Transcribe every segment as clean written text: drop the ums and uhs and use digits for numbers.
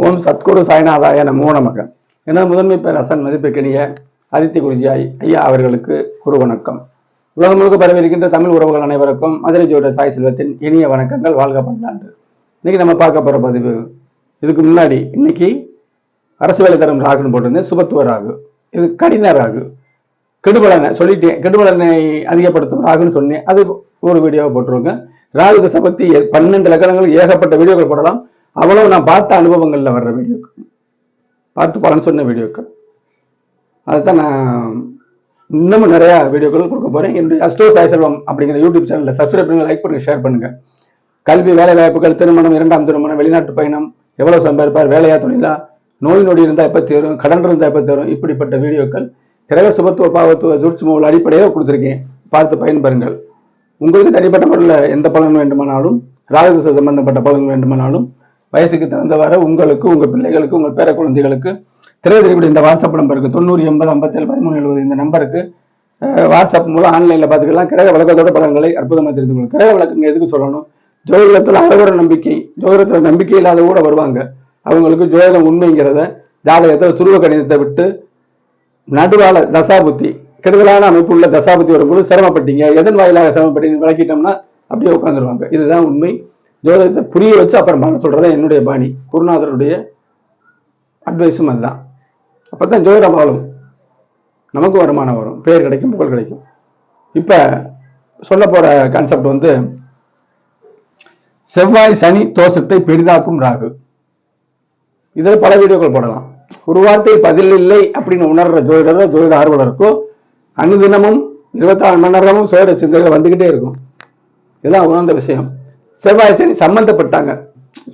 ஓம் சத்குரு சாய்நாதாய நமோ நமக. எனது முதன்மை பேரரசன் மதிப்புக்கினிய ஆதித்ய குருஜி ஐயா அவர்களுக்கு குரு வணக்கம். உலகம் முழுக்க பரவியிருக்கின்ற தமிழ் உறவுகள் அனைவருக்கும் மதுரை ஜோட சாய் செல்வத்தின் இனிய வணக்கங்கள். வாழ்க பல்லாண்டு. இன்னைக்கு நம்ம பார்க்க போற பதிவு, இதுக்கு முன்னாடி இன்னைக்கு அரசு வேலை தரும் ராகுன்னு போட்டிருந்தேன். சுபத்துவ ராகு, இது கடின ராகு, கெடுபலனை சொல்லிட்டேன். கெடுபலனை அதிகப்படுத்தும் ராகுன்னு சொன்னேன். அது ஒரு வீடியோவை போட்டுருவாங்க. ராகு தசை பத்தி 12 லக்கணங்கள் ஏகப்பட்ட வீடியோக்கள் போடலாம். அவ்வளவு நான் பார்த்த அனுபவங்கள்ல வர்ற வீடியோக்கள், பார்த்து பலன் சொன்ன வீடியோக்கள், அதுதான் நான் இன்னமும் நிறைய வீடியோக்கள் கொடுக்க போறேன். என்னுடைய அஸ்ட்ரோ சாய் செல்வம் அப்படிங்கிற யூடியூப் சேனல்ல சப்ஸ்கிரைப் பண்ணுங்க, லைக் பண்ணுங்க, ஷேர் பண்ணுங்க. கல்வி, வேலை வாய்ப்புகள், திருமணம், 2ஆம் திருமணம், வெளிநாட்டு பயணம், எவ்வளவு சம்பாதிப்பார், வேலையா தொழிலா, நோய் நொடி இருந்தா எப்ப தேரும், கடன் இருந்தா எப்ப தேரும், இப்படிப்பட்ட வீடியோக்கள் கிரக சுபத்துவ பாவத்துவ ஜூட்சுமோல் அடிப்படையாக கொடுத்துருக்கேன். பார்த்து பயன்பெறுங்கள். உங்களுக்கு தனிப்பட்ட முறையில் எந்த பலன் வேண்டுமானாலும், ராகுதசை சம்பந்தப்பட்ட பலன் வேண்டுமானாலும், வயசுக்கு தகுந்தவாறு உங்களுக்கு, உங்க பிள்ளைகளுக்கு, உங்கள் பேர குழந்தைகளுக்கு திரையக்கூடிய இந்த வாட்ஸ்அப் நம்பருக்கு 90 80 57 13 70 இந்த நம்பருக்கு வாட்ஸ்அப் மூலம் ஆன்லைன்ல பார்த்துக்கலாம். கிரக விளக்கத்தோட பலன்களை அற்புதமாக தெரிந்து கொள்ளும். கிரக விளக்கம் எதுக்கு சொல்லணும்? ஜோதிடத்தில் அறவர நம்பிக்கை, ஜோதிடத்தில் நம்பிக்கை இல்லாத கூட வருவாங்க. அவங்களுக்கு ஜோதிடம் உண்மைங்கிறத, ஜாதகத்தில் துருவ கணிதத்தை விட்டு நடுவாள தசாபுத்தி, கெடுதலான அமைப்பு உள்ள தசாபுத்தி வரும்போது சிரமப்பட்டீங்க, எதன் வாயிலாக சிரமப்பட்டீங்க விளக்கிட்டோம்னா அப்படியே உட்காந்துருவாங்க. இதுதான் உண்மை. ஜோதிடத்தை புரிய வச்சு அப்புறம் பண்ண சொல்றதா என்னுடைய பாணி. குருநாதருடைய அட்வைஸும் அதுதான். அப்பதான் ஜோதிடம் வாழும், நமக்கு வருமானம் வரும், பேர் கிடைக்கும், புகழ் கிடைக்கும். இப்ப சொல்ல போற கான்செப்ட் வந்து செவ்வாய் சனி தோஷத்தை பெரிதாக்கும் ராகு. இதில் பல வீடியோக்கள் போடலாம். ஒரு வார்த்தை பதில் இல்லை அப்படின்னு உணர்ற ஜோதிடர், ஜோதிட ஆர்வலருக்கும் அனுதினமும் 24 மணி நேரமும் சோதிட சிந்தனைகள் வந்துகிட்டே இருக்கும். இதுதான் உணர்ந்த விஷயம். செவ்வாய் சனி சம்பந்தப்பட்டாங்க.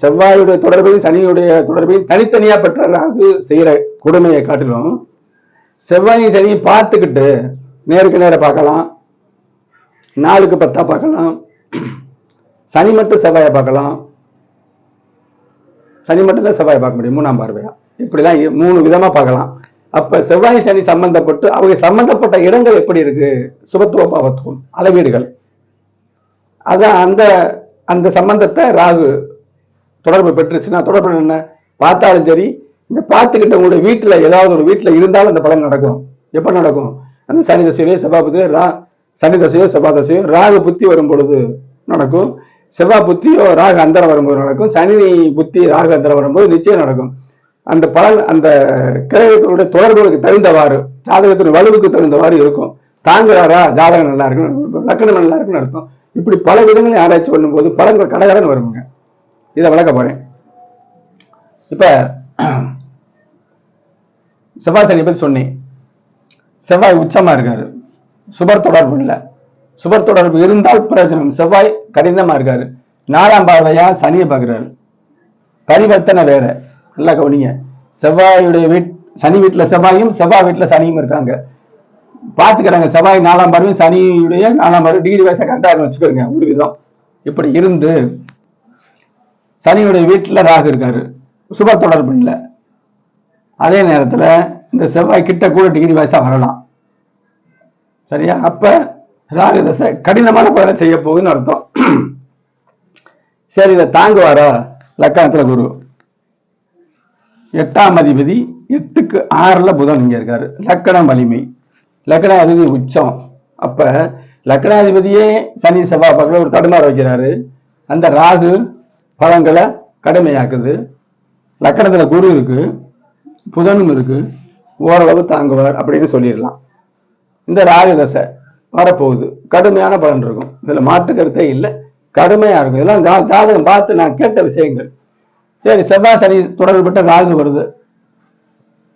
செவ்வாயுடைய தொடர்பையும் சனியுடைய தொடர்பையும் தனித்தனியா பெற்ற ராகு செய்யற கொடுமையை காட்டிலும், செவ்வாயும் சனியும் பார்த்துக்கிட்டு நேருக்கு நேர பார்க்கலாம், 4க்கு 10 பார்க்கலாம், சனி மட்டும் செவ்வாயை பார்க்கலாம், சனி மட்டும் தான் செவ்வாயை பார்க்க முடியும் 3ஆம் பார்வையா. இப்படிதான் 3 விதமா பார்க்கலாம். அப்ப செவ்வாய் சனி சம்பந்தப்பட்டு அவங்க சம்பந்தப்பட்ட இடங்கள் எப்படி இருக்கு, சுபத்துவ பாவத்துவம் அளவீடுகள், அதான் அந்த அந்த சம்பந்தத்தை ராகு தொடர்பு பெற்றுச்சுன்னா, தொடர்பு என்ன பார்த்தாலும் சரி, இந்த பார்த்துக்கிட்ட உங்களுடைய வீட்டுல ஏதாவது ஒரு வீட்டுல இருந்தாலும் அந்த பலன் நடக்கும். எப்ப நடக்கும்? அந்த சனி தசையோ செவ்வாய் புத்தியோ, சனி தசையோ செவ்வாய் தசையோ ராகு புத்தி வரும் பொழுது நடக்கும். செவ்வாய் புத்தியோ ராகு அந்தரம் வரும்போது நடக்கும். சனி புத்தி ராகு அந்தரம் வரும்போது நிச்சயம் நடக்கும். அந்த பலன் அந்த கிரகங்களுடைய தொடர்புகளுக்கு தகுந்தவாறு, ஜாதகத்தின் வலுவுக்கு தகுந்தவாறு இருக்கும். தாங்குறாரா, ஜாதகம் நல்லா இருக்கும், லக்கணம் நல்லா இருக்குன்னு அர்த்தம். இப்படி பல விதங்களையும் ஆராய்ச்சி பண்ணும்போது பலன்கள் கடகடன்னு வருவாங்க. இதை விளக்க போறேன். இப்ப செவ்வாய் சனி பத்தி சொன்னேன். செவ்வாய் உச்சமா இருக்காரு, சுபர் தொடர்பு இல்லை. சுபர் தொடர்பு இருந்தால் பிரயோஜனம். செவ்வாய் கடினமா இருக்காரு, 4ஆம் பார்வையா சனியை பார்க்கிறாரு. பரிவர்த்தனை வேற, நல்லா கவனிங்க. செவ்வாயுடைய சனி வீட்டுல செவ்வாயும் செவ்வாய் வீட்டுல சனியும் இருக்காங்க, பாத்துக்கிறாங்க. செவ்வாய் 4ஆம் பார்வையும் சனியுடைய 4ஆம் பார்வை டிகிரி வயசை கரெக்டா வச்சுக்கிறங்க ஒரு விதம். இப்படி இருந்து சனியுடைய வீட்டுல ராகு இருக்காரு, சுப தொடர்பு இல்லை. அதே நேரத்துல இந்த செவ்வாய் கிட்ட கூட டிகிரி வயசா வரலாம். சரியா? அப்ப ராகு தசை கடினமான பலனை செய்ய போகுதுன்னு அர்த்தம். சரி, இதை தாங்குவாரா? லக்கணத்துல குரு, 8ஆம் அதிபதி, 8க்கு 6ல புதன் இங்க இருக்காரு. லக்கணம் வலிமை, லக்கணாதிபதி உச்சம். அப்ப லக்கணாதிபதியே சனி செவ்வாய் பக்கத்துல ஒரு தடுமாற வைக்கிறாரு. அந்த ராகு பலன்களை கடுமையாக்குது. லக்கணத்துல குரு இருக்கு, புதனும் இருக்கு, ஓரளவு தாங்குவார் அப்படின்னு சொல்லிடலாம். இந்த ராகு தசை வரப்போகுது, கடுமையான பலன் இருக்கும். இதுல மாற்று கருத்தே இல்லை, கடுமையா இருக்கும். இதெல்லாம் ஜாதகம் பார்த்து நான் கேட்ட விஷயங்கள். சரி, செவ்வாய் சனி தொடர்புபட்ட ராகு வருது,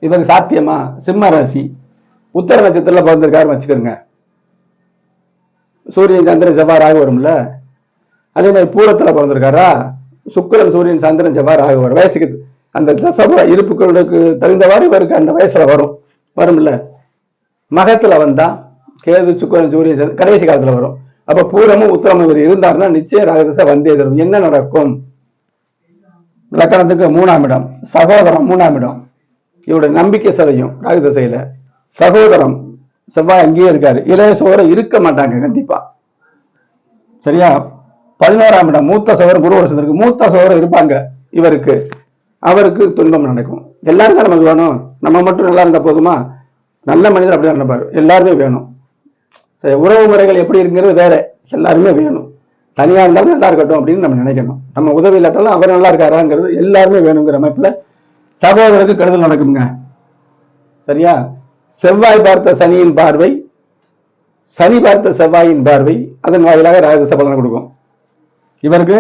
இவருக்கு சாத்தியமா? சிம்ம ராசி, உத்தர நட்சத்திரத்துல பிறந்திருக்காரு வச்சுக்கோங்க. சூரியன் சந்திரன் செவ்வாய் ராகு வரும்ல. அதே மாதிரி பூரத்துல பிறந்திருக்காரா, சுக்கிரன் சூரியன் சந்திரன் செவ்வாய் ராகு வரும். வயசுக்கு அந்த தசப இருப்புகளுக்கு தகுந்தவாறு இவருக்கு அந்த வயசுல வரும்ல. மகத்துல வந்தா கேது சுக்கிரன் சூரியன் கடைசி காலத்துல வரும். அப்ப பூரமும் உத்தரமும் இவர் இருந்தாருன்னா நிச்சயம் ராகுதசை வந்தே தரும். என்ன நடக்கும்? லக்கணத்துக்கு 3ஆம் இடம், சகோதரம் 3ஆம் இடம், இவருடைய நம்பிக்கை சதையும் ராகுதசையில. சகோதரம் செவ்வாய் அங்கேயே இருக்காரு, இளைய சகோதரம் இருக்க மாட்டாங்க கண்டிப்பா. சரியா? 11ஆம் இடம் மூத்த சகோதரம் குரு வருஷம் இருக்கு, மூத்த சகோதரம் இருப்பாங்க இவருக்கு. அவருக்கு துன்பம் நடக்கும். எல்லாரும் தான் நமக்கு வேணும், நம்ம மட்டும் நல்லா இருந்தா போதுமா? நல்ல மனிதர் அப்படி நினைப்பாரு, எல்லாருமே வேணும். உறவு முறைகள் எப்படி இருக்குங்கிறது வேற, எல்லாருமே வேணும். தனியா இருந்தாலும் நல்லா இருக்கட்டும் அப்படின்னு நம்ம நினைக்கணும். நம்ம உதவி இல்லாட்டாலும் அவர் நல்லா இருக்காராங்கிறது எல்லாருமே வேணுங்கிற அமைப்புல சகோதரருக்கு கெடுதல் நடக்குங்க. சரியா? செவ்வாய் பார்த்த சனியின் பார்வை, சனி பார்த்த செவ்வாயின் பார்வை, அதன் வாயிலாக ராஜதசை பலனை கொடுக்கும். இவருக்கு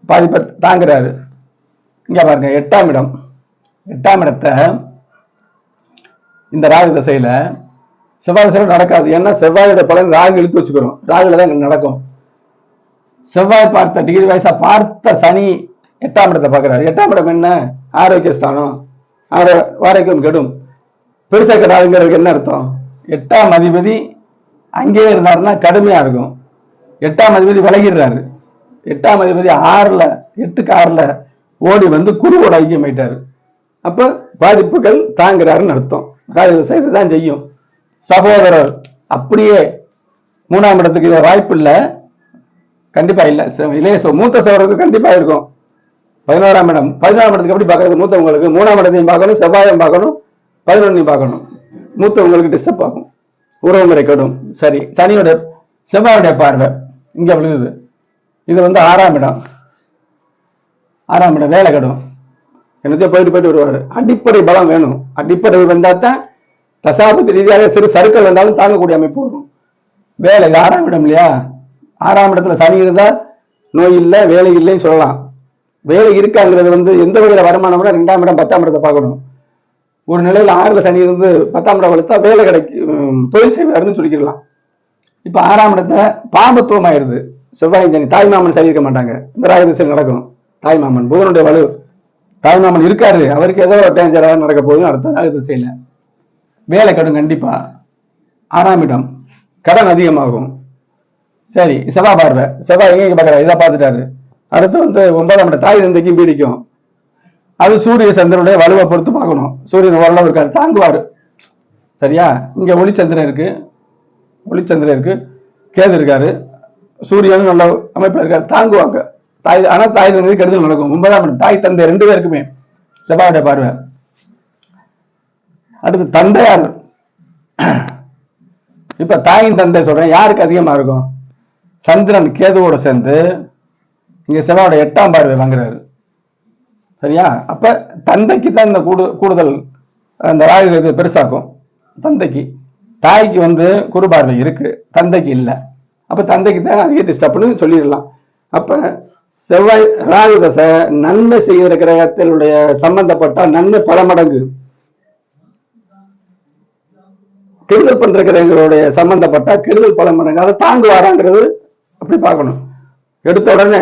பாதிப்பை தாங்குறாரு. இங்க பாருங்க, 8ஆம் இடம், 8ஆம் இடத்தை இந்த ராகு தசையில செவ்வாய் தசையில நடக்காது. ஏன்னா செவ்வாயோட பலன் ராகு இழுத்து வச்சுக்கிறோம், ராகுல தான் நடக்கும். செவ்வாய் பார்த்த டிகிரி வயசா பார்த்த சனி 8ஆம் இடத்தை பார்க்கிறாரு. 8ஆம் இடம் என்ன? ஆரோக்கிய ஸ்தானம். ஆரோக்கியம் கெடும். பெருசா கெடாதுங்கிறதுக்கு என்ன அர்த்தம்? 8ஆம் அதிபதி அங்கேயே இருந்தாருன்னா கடுமையா இருக்கும். 8ஆம் அதிபதி விலகிடுறாரு. 8ஆம் அதிபதி 8க்கு 6ல ஓடி வந்து குருவோட ஐக்கியமாயிட்டாரு. அப்ப பாதிப்புகள் தாங்குறாருன்னு அர்த்தம். செய்துதான் செய்யும். சகோதரர் அப்படியே 3ஆம் இடத்துக்கு இதை வாய்ப்பு இல்லை, கண்டிப்பா இல்ல. இளைய மூத்த சகோதரருக்கு கண்டிப்பா இருக்கும். 11ஆம் இடம், 11ஆம் இடத்துக்கு எப்படி பார்க்கறது? மூத்தவங்களுக்கு 3ஆம் இடத்தையும் பார்க்கணும், செவ்வாயம் பார்க்கணும், 11ஐயும் பார்க்கணும். மூத்தவங்களுக்கு டிஸ்டர்ப் ஆகும், உறவு முறை கெடும். சரி, சனியோட செவ்வாயுடைய பார்வை இங்க விழுகுது. இது 6ஆம் இடம். 6ஆம் இடம் வேலை கெடும். என்னத்தையும் போயிட்டு வருவாரு. அடிப்படை பலம் வேணும். அடிப்படை வந்தா தான் தசாபத்தி ரீதியாக சிறு சறுக்கள் வந்தாலும் தாங்கக்கூடிய அமைப்பு வரும். வேலை 6ஆம் இடம் இல்லையா? 6ஆம் இடத்துல சனி இருந்தா நோய் இல்லை, வேலை இல்லைன்னு சொல்லலாம். வேலை இருக்காங்கிறது எந்த வகையில வருமானம்னா 2ஆம் இடம் 10ஆம் இடத்தை பார்க்கணும். ஒரு நிலையில 6ல சனி இருந்து 10ஆம் இடம் வளர்த்தா வேலை கிடைக்கும், தொழில் செய்வாருன்னு சொல்லிக்கலாம். இப்ப 6ஆம் இடத்துல பாம்பத்துவம் ஆயிருது. செவ்வாய் சனி, தாய்மாமன் சரி இருக்க மாட்டாங்க. இந்த ராஜதசை நடக்கும். தாய்மாமன் புதனுடைய வலு, தாய்மாமன் இருக்காரு, அவருக்கு ஏதோ டேஞ்சராக நடக்க போகுதுன்னு அடுத்த ராஜதசையில வேலை கடும். கண்டிப்பா 6ஆம் இடம் கடன் அதிகமாகும். சரி, செவ்வாய் பார்வை, செவ்வாய் எங்க பார்க்கறாரு? இதை பார்த்துட்டாரு. அடுத்து 9ஆம் இடம் தாய் தந்தைக்கும் பீடிக்கும். அது சூரிய சந்திரனுடைய வலுவை பொறுத்து பார்க்கணும். சூரியன் ஓரளவு இருக்காரு, தாங்குவாரு. சரியா? இங்க ஒளிச்சந்திரன் இருக்கு, கேது இருக்காரு, சூரியனும் நல்ல அமைப்புல இருக்காரு, தாங்குவாங்க. ஆனா தாய் தந்தை கெடுதல் நடக்கும். 9ஆம் இடம் தாய் தந்தை 2 பேருக்குமே செவ்வாயுடைய பார்வை. அடுத்து தந்தையார். இப்ப தாயின் தந்தை சொல்றேன், யாருக்கு அதிகமா இருக்கும்? சந்திரன் கேதுவோட சேர்ந்து இங்க செவ்வாயோட 8ஆம் பார்வை வாங்குறாரு. சரியா? அப்ப தந்தைக்கு தான் இந்த கூடுதல் அந்த ராகு பெருசாக்கும். தந்தைக்கு, தாய்க்கு குரு பார்வை இருக்கு, தந்தைக்கு இல்லை. அப்ப தந்தைக்கு தான் அதிக டிஸ்டர்ப்னு சொல்லிடலாம். அப்ப செவ்வாய் ராகு தசை நன்மை செய்கிற கிரகத்தினுடைய சம்பந்தப்பட்ட நன்மை பல மடங்கு, கெடுதல் பண்ற கிரகங்களுடைய சம்பந்தப்பட்ட கெடுதல் பல மடங்கு. அதை தாங்குவாராங்கிறது அப்படி பார்க்கணும். எடுத்த உடனே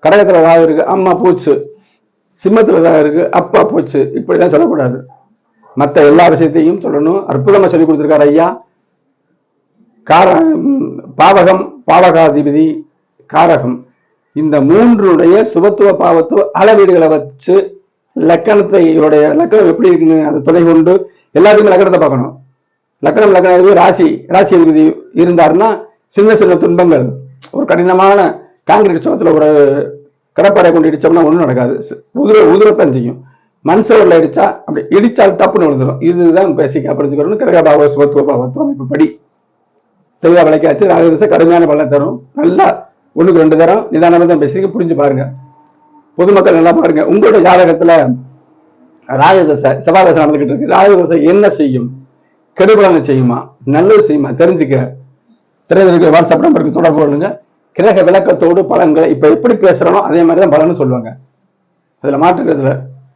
கடகத்துல ராகு இருக்கு, அம்மா பூச்சு, சிம்மத்துல ராகு இருக்கு, அப்பா பூச்சு, இப்படிதான் சொல்லக்கூடாது. மற்ற எல்லா விஷயத்தையும் சொல்லணும். அற்புதமா சொல்லி கொடுத்திருக்காரு ஐயா. பாவகம், பாவகாதிபதி, காரகம், இந்த 3னுடைய சுபத்துவ பாவத்துவ அளவீடுகளை வச்சு லக்கணம் எப்படி இருக்குன்னு அதை துணை கொண்டு எல்லாருக்குமே லக்கணத்தை பார்க்கணும். லக்கணம் ராசி அதிபதி இருந்தாருன்னா சின்ன சின்ன துன்பங்கள், ஒரு கடினமான காங்கிரீட் சோகத்துல ஒரு கடப்பாறை கொண்டு இடிச்சோம்னா ஒன்றும் நடக்காது, உதிரத்தான் செய்யும். மனுஷோர்ல இடிச்சா அப்படி இடிச்சால் தப்புன்னு விழுந்துடும். இதுதான் பேசிக்கா புரிஞ்சுக்கணும். கிரகபாவ சுபத்துவ பாவத்துவம் அமைப்பு படி தெளிவா விளக்காச்சு. ராஜதசை கடுமையான பலன் தரும். நல்லா 1க்கு 2 தரம் நிதானமா தான் பேசுறீங்க, புரிஞ்சு பாருங்க. பொதுமக்கள் நல்லா பாருங்க. உங்களுடைய ஜாதகத்துல ராஜதசை செவ்வாய் நடந்துகிட்டு இருக்கு. ராஜதசை என்ன செய்யும்? கெடுபலனை செய்யுமா, நல்லது செய்யுமா தெரிஞ்சுக்க திரையில வாட்ஸ்அப் நம்பருக்கு தொடர்பு கொள்ளுங்க. கிரக விளக்கத்தோடு பலன்களை இப்ப எப்படி பேசுறனோ அதே மாதிரிதான் பலன்னு சொல்லுவாங்க. அதுல மாற்றுக்கிறதுல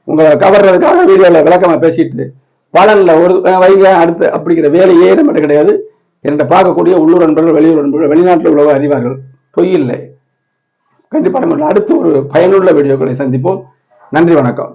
உங்களை கவர்றதுக்காக வீடியோல விளக்கமா பேசிட்டு பலன்ல ஒரு வைங்க அடுத்து அப்படிங்கிற வேலையே நம்ம கிடையாது. என்னை பார்க்கக்கூடிய உள்ளூர் நண்பர்கள், வெளியூர் நண்பர்கள், வெளிநாட்டில் உள்ளவ அறிவார்கள், பொய் இல்லை. கண்டிப்பா நம்ம அடுத்து ஒரு பயனுள்ள வீடியோக்களை சந்திப்போம். நன்றி, வணக்கம்.